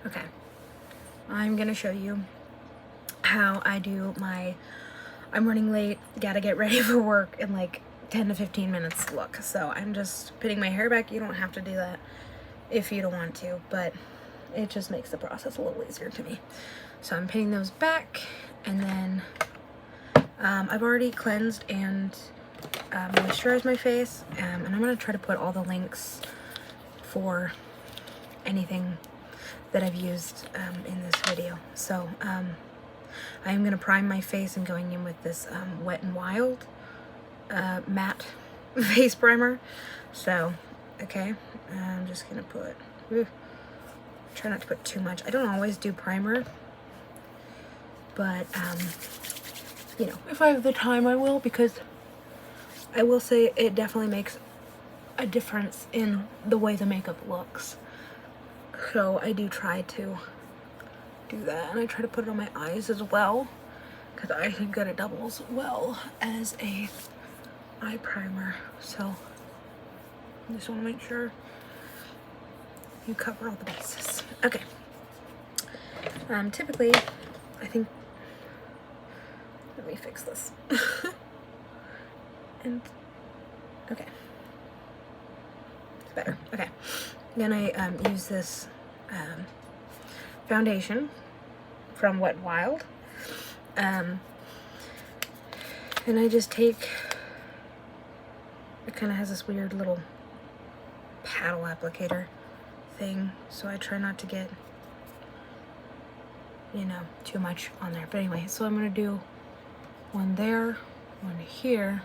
Okay, I'm gonna show you how I do my I'm running late, gotta get ready for work in like 10 to 15 minutes look. So I'm just pinning my hair back. You don't have to do that if you don't want to, but it just makes the process a little easier to me. So I'm pinning those back, and then I've already cleansed and moisturized my face, and I'm gonna try to put all the links for anything that I've used in this video. So I'm going to prime my face and going in with this Wet n Wild matte face primer. So, okay, I'm just going to put, try not to put too much. I don't always do primer, but, you know, if I have the time I will, because I will say it definitely makes a difference in the way the makeup looks. So I do try to do that, and I try to put it on my eyes as well, because I think that it doubles well as a eye primer. So I just want to make sure you cover all the bases. Okay. Typically, I think, let me fix this. And okay, it's better. Okay, then I use this foundation from Wet n Wild, and I just take, it kind of has this weird little paddle applicator thing, so I try not to get, you know, too much on there. But anyway, so I'm gonna do one there, one here,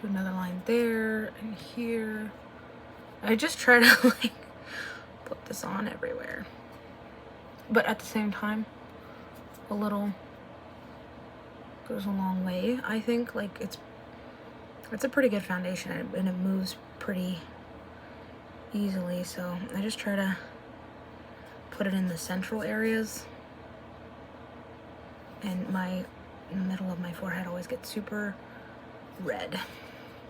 do another line there and here. I just try to like put this on everywhere, but at the same time, a little goes a long way. I think like it's a pretty good foundation, and it moves pretty easily. So I just try to put it in the central areas, and my middle of my forehead always gets super red.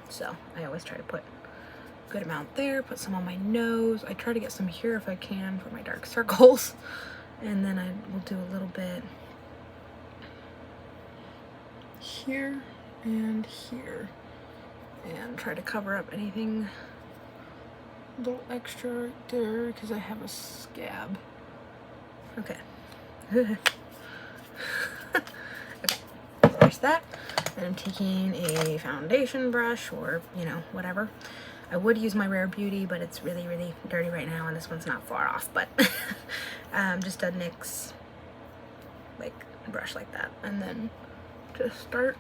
So I always try to put a good amount there, put some on my nose. I try to get some here if I can for my dark circles. And then I will do a little bit here and here, and try to cover up anything a little extra right there, because I have a scab. Okay. Okay, there's that. And I'm taking a foundation brush, or, you know, whatever. I would use my Rare Beauty, but it's really, really dirty right now, and this one's not far off, but just a NYX, like, brush like that, and then just start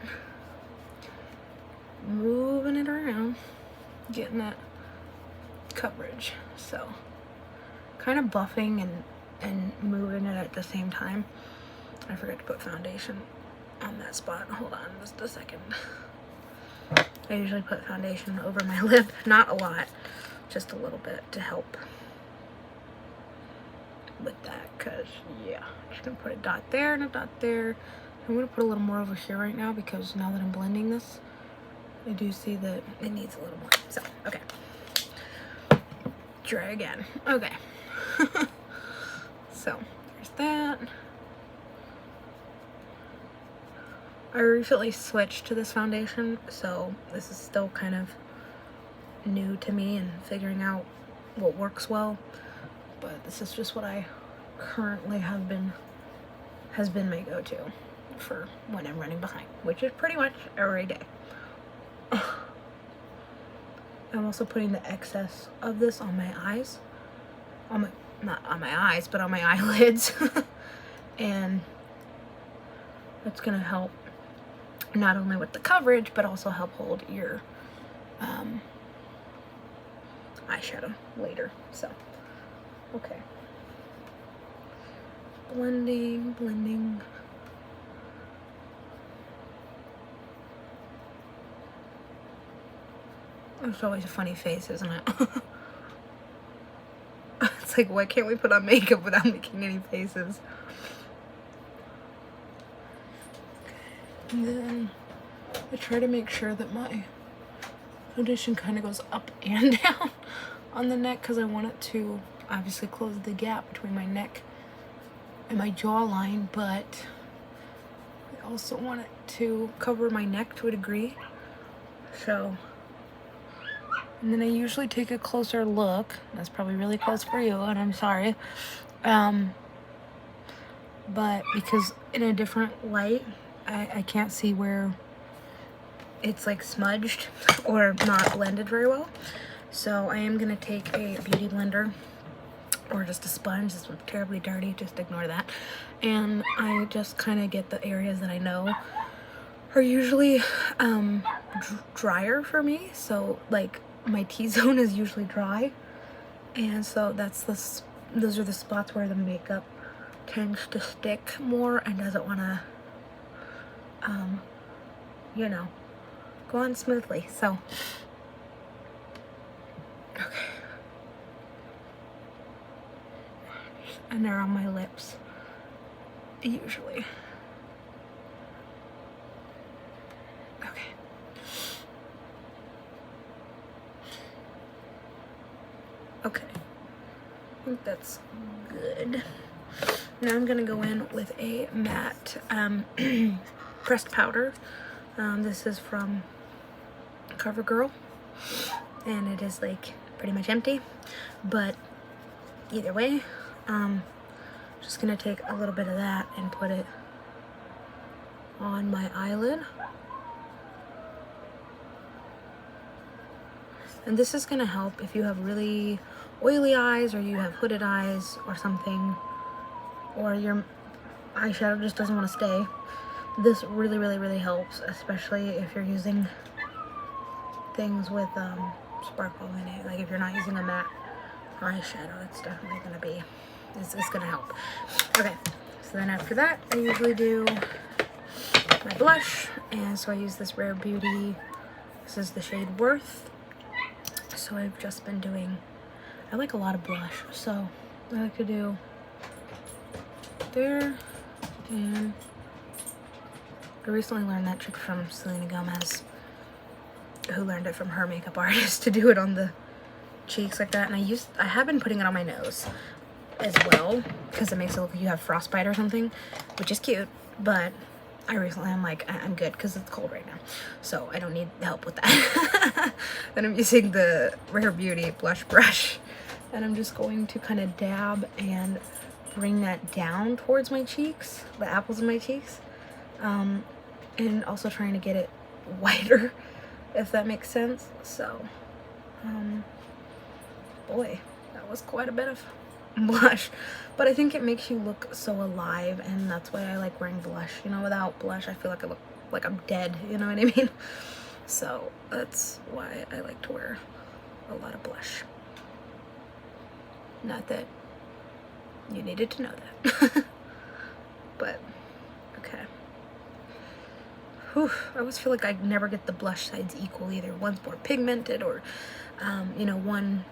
moving it around, getting that coverage. So kind of buffing and moving it at the same time. I forgot to put foundation on that spot. Hold on just a second. I usually put foundation over my lip, not a lot, just a little bit to help with that, because yeah, just gonna put a dot there and a dot there. I'm gonna put a little more over here right now, because now that I'm blending this, I do see that it needs a little more. So, okay. Try again. Okay. So, there's that. I recently switched to this foundation, so this is still kind of new to me and figuring out what works well. But this is just what I currently has been my go-to for when I'm running behind, which is pretty much every day. I'm also putting the excess of this on my eyes, not on my eyes, but on my eyelids, and it's gonna help not only with the coverage, but also help hold your eyeshadow later. So, okay. Blending, blending. It's always a funny face, isn't it? It's like, why can't we put on makeup without making any faces? And then I try to make sure that my foundation kind of goes up and down on the neck, because I want it to obviously close the gap between my neck and my jawline, but I also want it to cover my neck to a degree. So, and then I usually take a closer look. That's probably really close for you, and I'm sorry. But because in a different light, I can't see where it's like smudged or not blended very well. So I am gonna take a beauty blender or just a sponge. This one's terribly dirty, just ignore that. And I just kind of get the areas that I know are usually drier for me. So like my T-zone is usually dry, and so those are the spots where the makeup tends to stick more and doesn't want to you know, go on smoothly. So okay, and they're on my lips usually. Okay. Okay, I think that's good. Now I'm gonna go in with a matte pressed powder. This is from CoverGirl, and it is like pretty much empty, but either way, just gonna take a little bit of that and put it on my eyelid. And this is gonna help if you have really oily eyes, or you have hooded eyes or something, or your eyeshadow just doesn't want to stay. This really helps, especially if you're using things with sparkle in it. Like if you're not using a matte eyeshadow, it's definitely gonna be, it's gonna help. Okay, so then after that, I usually do my blush, and so I use this Rare Beauty. This is the shade Worth. So I've just been doing, I like a lot of blush, so I like to do there, and I recently learned that trick from Selena Gomez, who learned it from her makeup artist, to do it on the cheeks like that. And I have been putting it on my nose as well, because it makes it look like you have frostbite or something, which is cute, but I'm like, I'm good because it's cold right now, so I don't need help with that. Then I'm using the Rare Beauty blush brush, and I'm just going to kind of dab and bring that down towards my cheeks, the apples of my cheeks, and also trying to get it whiter, if that makes sense. So, boy, that was quite a bit of blush, but I think it makes you look so alive, and that's why I like wearing blush. You know, without blush I feel like I look like I'm dead, you know what I mean? So that's why I like to wear a lot of blush. Not that you needed to know that. But okay. Whew, I always feel like I never get the blush sides equal either. One's more pigmented, or you know, one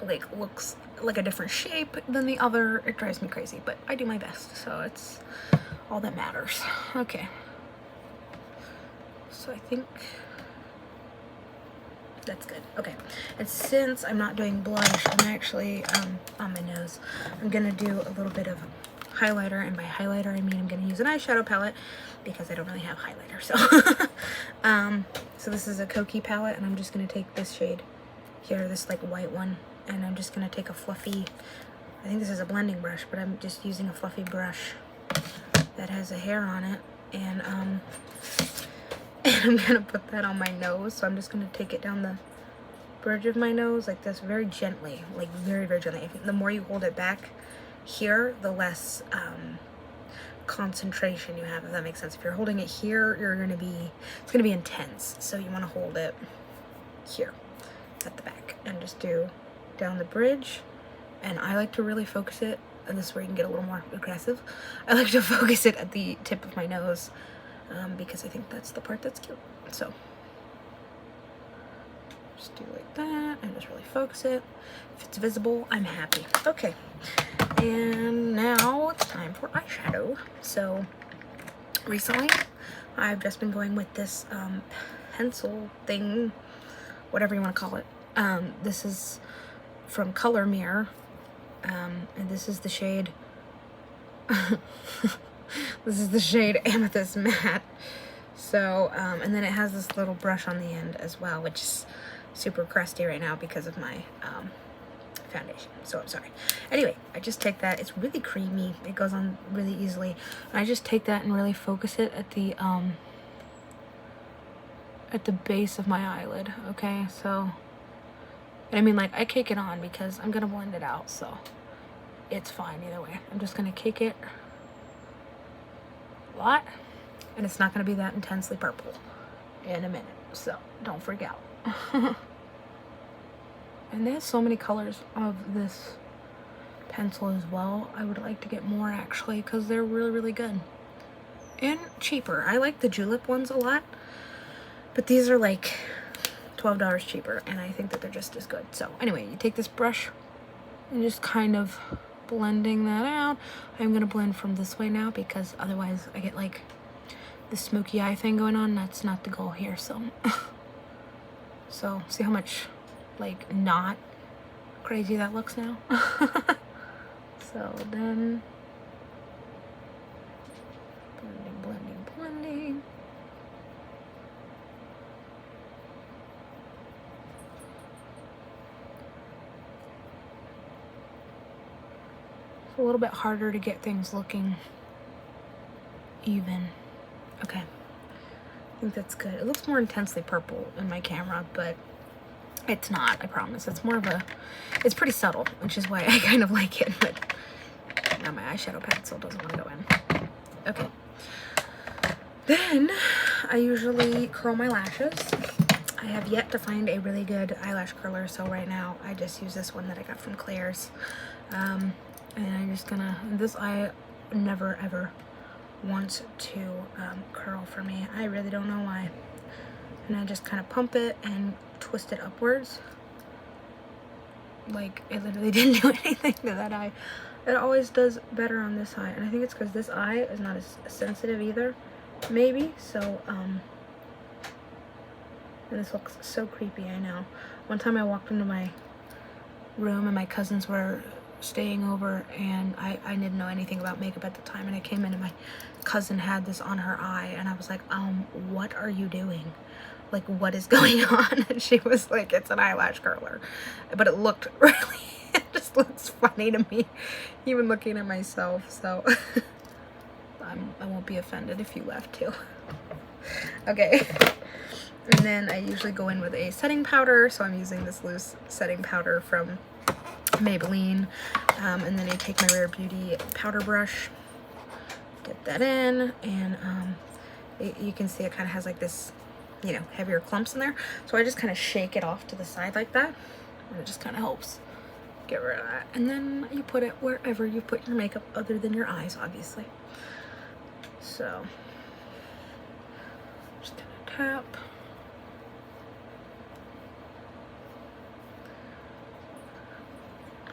like looks like a different shape than the other. It drives me crazy, but I do my best, so it's all that matters. Okay, so I think that's good. Okay, and since I'm not doing blush, I'm actually on my nose, I'm gonna do a little bit of highlighter, and by highlighter I mean I'm gonna use an eyeshadow palette because I don't really have highlighter. So so this is a Kokie palette, and I'm just gonna take this shade here, this like white one, and I'm just gonna take a fluffy, I think this is a blending brush, but I'm just using a fluffy brush that has a hair on it, and I'm gonna put that on my nose. So I'm just gonna take it down the bridge of my nose like this, very gently, like very gently. The more you hold it back here, the less concentration you have, if that makes sense. If you're holding it here, it's gonna be intense, so you want to hold it here at the back and just do down the bridge. And I like to really focus it, and this is where you can get a little more aggressive. I like to focus it at the tip of my nose, because I think that's the part that's cute. So just do like that and just really focus it. If it's visible, I'm happy. Okay, and now it's time for eyeshadow. So recently I've just been going with this pencil thing, whatever you want to call it. This is from Color Mirror, And this is the shade, this is the shade Amethyst Matte. So, and then it has this little brush on the end as well, which is super crusty right now because of my, foundation. So I'm sorry. Anyway, I just take that. It's really creamy. It goes on really easily. And I just take that and really focus it at the base of my eyelid. Okay, so, and I mean, like, I cake it on because I'm gonna blend it out, so it's fine either way. I'm just gonna cake it a lot, and it's not gonna be that intensely purple in a minute, so don't freak out. And they have so many colors of this pencil as well. I would like to get more actually because they're really, really good. And cheaper. I like the Julep ones a lot. But these are like $12 cheaper. And I think that they're just as good. So anyway, you take this brush and just kind of blending that out. I'm going to blend from this way now because otherwise I get like the smoky eye thing going on. That's not the goal here. So, so see how much like not crazy that looks now. So then blending. It's a little bit harder to get things looking even. Okay, I think that's good. It looks more intensely purple in my camera, but it's not, I promise. It's more of a, it's pretty subtle, which is why I kind of like it, but now my eyeshadow pencil doesn't want to go in. Okay. Then I usually curl my lashes. I have yet to find a really good eyelash curler, so right now I just use this one that I got from Claire's. And I'm just gonna, this eye never ever wants to curl for me. I really don't know why. And I just kind of pump it and twist it upwards. Like, it literally didn't do anything to that eye. It always does better on this eye, and I think it's because this eye is not as sensitive either, maybe. So and this looks so creepy, I know. One time I walked into my room and my cousins were staying over, and I didn't know anything about makeup at the time, and I came in and my cousin had this on her eye, and I was like, what are you doing? Like, what is going on? And she was like, it's an eyelash curler. But it looked really, it just looks funny to me, even looking at myself. So I won't be offended if you left too. Okay. And then I usually go in with a setting powder. So I'm using this loose setting powder from Maybelline. And then I take my Rare Beauty powder brush, get that in, and you can see it kind of has like this, you know, heavier clumps in there. So I just kind of shake it off to the side like that, and it just kind of helps get rid of that. And then you put it wherever you put your makeup other than your eyes, obviously. So just gonna tap.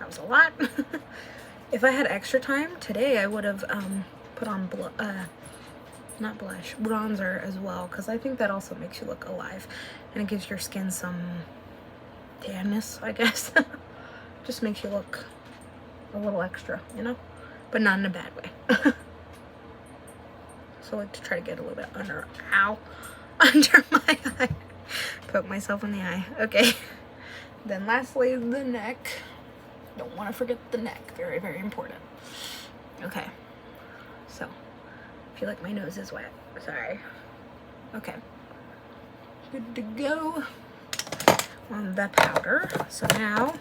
That was a lot. If I had extra time today, I would have put on not blush, bronzer as well, because I think that also makes you look alive, and it gives your skin some tanness, I guess. Just makes you look a little extra, you know, but not in a bad way. So I like to try to get a little bit under my eye, poke myself in the eye. Okay. Then lastly, the neck. Don't want to forget the neck. Very, very important. Okay. So I feel like my nose is wet. Sorry. Okay. Good to go on the powder. So now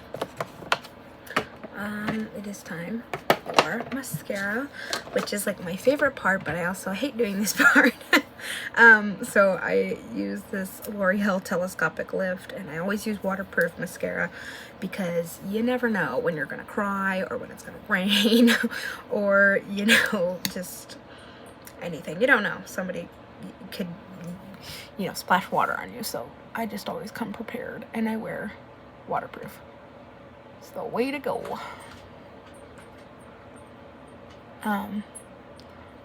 it is time for mascara, which is like my favorite part, but I also hate doing this part. So I use this L'Oreal Telescopic Lift, and I always use waterproof mascara because you never know when you're gonna cry or when it's gonna rain or, you know, just anything. You don't know. Somebody could, you know, splash water on you. So I just always come prepared, and I wear waterproof. It's the way to go.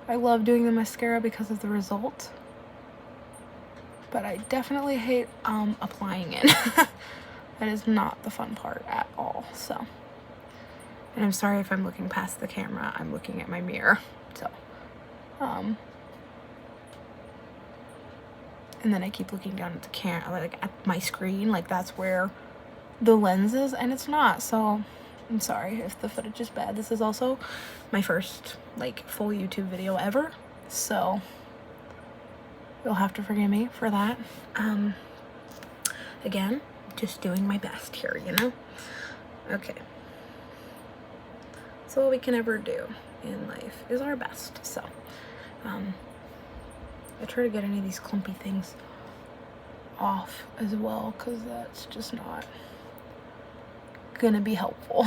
I love doing the mascara because of the result, but I definitely hate applying it. That is not the fun part at all. So And I'm sorry if I'm looking past the camera. I'm looking at my mirror. So, and then I keep looking down at the camera, like at my screen, like that's where the lens is, and it's not. So I'm sorry if the footage is bad. This is also my first like full YouTube video ever, so you'll have to forgive me for that. Again, just doing my best here, you know? Okay. So all we can ever do in life is our best. So, I try to get any of these clumpy things off as well, because that's just not gonna be helpful.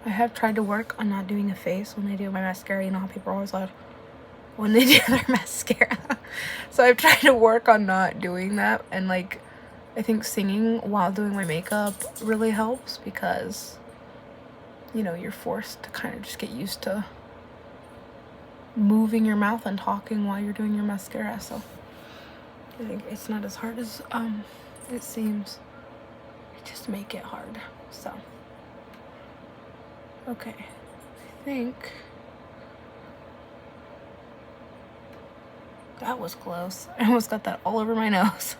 I have tried to work on not doing a face when I do my mascara. You know how people are always like when they do their mascara. So I've tried to work on not doing that, and like I think singing while doing my makeup really helps, because you know, you're forced to kind of just get used to moving your mouth and talking while you're doing your mascara. So I think it's not as hard as it seems. I just make it hard. So okay, I think that was close. I almost got that all over my nose.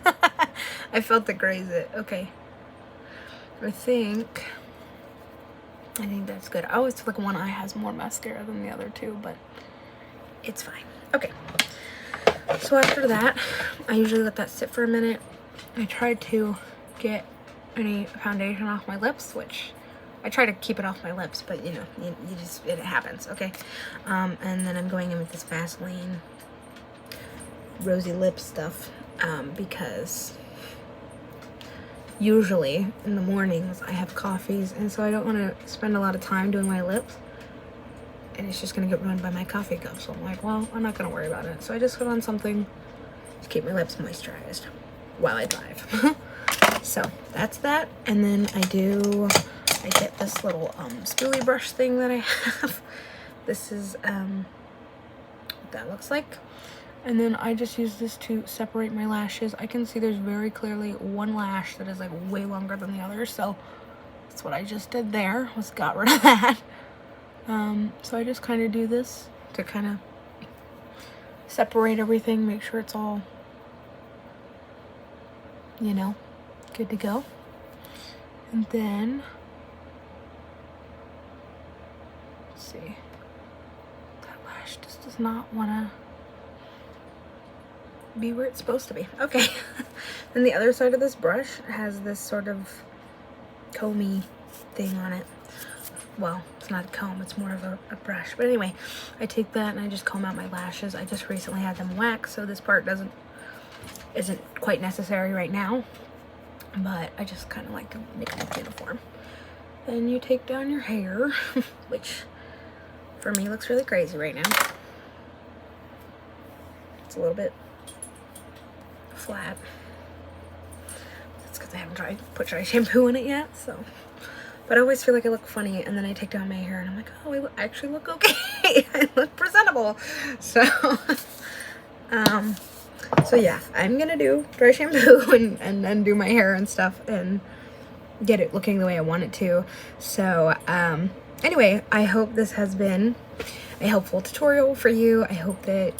I felt it graze it. Okay, I think that's good. I always feel like one eye has more mascara than the other two, but it's fine. Okay, so after that, I usually let that sit for a minute. I tried to get any foundation off my lips, which I try to keep it off my lips, but you know, you just, it happens. Okay, and then I'm going in with this Vaseline rosy lip stuff, because usually in the mornings I have coffees, and so I don't want to spend a lot of time doing my lips, and it's just gonna get ruined by my coffee cup. So I'm like, well, I'm not gonna worry about it. So I just put on something to keep my lips moisturized while I drive. So that's that. And then I get this little spoolie brush thing that I have. This is what that looks like. And then I just use this to separate my lashes. I can see there's very clearly one lash that is like way longer than the other. So that's what I just did there, was got rid of that. So I just kind of do this to kind of separate everything, make sure it's all, you know, good to go. And then, let's see, that lash just does not want to be where it's supposed to be. Okay. Then the other side of this brush has this sort of comby thing on it. Well, it's not a comb, it's more of a brush. But anyway, I take that and I just comb out my lashes. I just recently had them waxed, so this part isn't quite necessary right now. But I just kind of like to make it look uniform. Then you take down your hair, which for me looks really crazy right now. It's a little bit flat. That's because I haven't put dry shampoo in it yet, so. But I always feel like I look funny, and then I take down my hair and I'm like, oh, I actually look okay. I look presentable. So, so yeah, I'm gonna do dry shampoo and then do my hair and stuff and get it looking the way I want it to. So, anyway, I hope this has been a helpful tutorial for you. I hope that,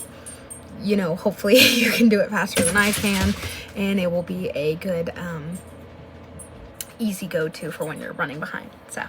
you know, hopefully you can do it faster than I can, and it will be a good, easy go-to for when you're running behind. So